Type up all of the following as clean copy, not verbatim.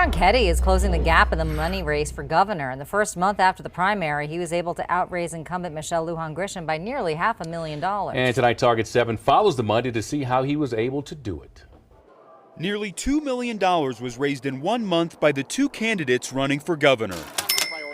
Ronchetti is closing the gap in the money race for governor. In the first month after the primary, he was able to outraise incumbent Michelle Lujan Grisham by nearly $500,000. And tonight, Target 7 follows the money to see how he was able to do it. Nearly $2 million was raised in 1 month by the two candidates running for governor.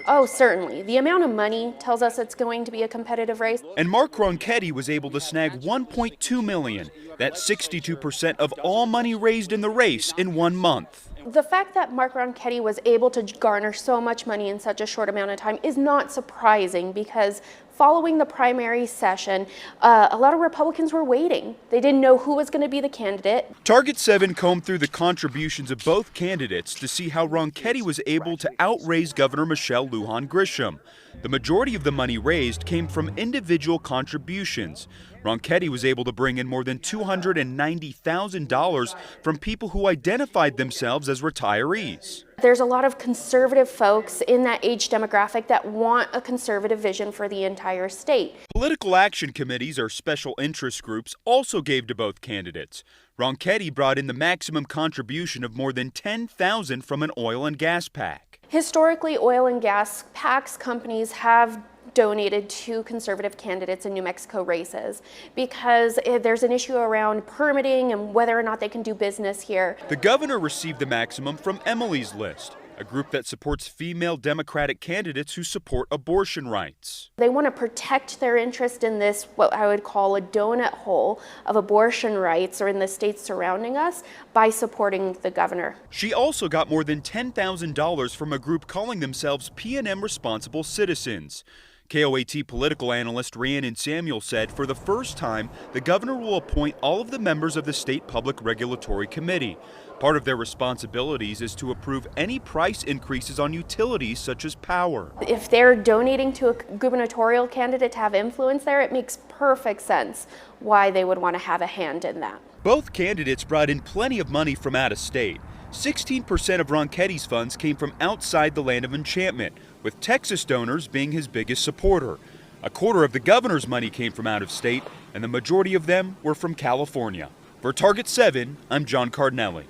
Oh, certainly. The amount of money tells us it's going to be a competitive race. And Mark Ronchetti was able to snag $1.2 million. That's 62% of all money raised in the race in 1 month. The fact that Mark Ronchetti was able to garner so much money in such a short amount of time is not surprising, because following the primary session, a lot of Republicans were waiting. They didn't know who was going to be the candidate. Target 7 combed through the contributions of both candidates to see how Ronchetti was able to outraise Governor Michelle Lujan Grisham. The majority of the money raised came from individual contributions. Ronchetti was able to bring in more than $290,000 from people who identified themselves as retirees. There's a lot of conservative folks in that age demographic that want a conservative vision for the entire state. Political action committees, or special interest groups, also gave to both candidates. Ronchetti brought in the maximum contribution of more than $10,000 from an oil and gas PAC. Historically, oil and gas PACs companies have donated to conservative candidates in New Mexico races because there's an issue around permitting and whether or not they can do business here. The governor received the maximum from Emily's List, a group that supports female Democratic candidates who support abortion rights. They want to protect their interest in this, what I would call a donut hole of abortion rights, or in the states surrounding us, by supporting the governor. She also got more than $10,000 from a group calling themselves PNM Responsible Citizens. KOAT political analyst Rhiannon Samuel said for the first time, the governor will appoint all of the members of the State Public Regulatory Committee. Part of their responsibilities is to approve any price increases on utilities such as power. If they're donating to a gubernatorial candidate to have influence there, it makes perfect sense why they would want to have a hand in that. Both candidates brought in plenty of money from out of state. 16% of Ronchetti's funds came from outside the land of enchantment, with Texas donors being his biggest supporter. A quarter of the governor's money came from out of state, and the majority of them were from California. For Target 7, I'm John Cardinelli.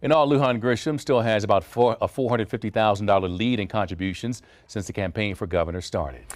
In all, Lujan Grisham still has about a $450,000 lead in contributions since the campaign for governor started.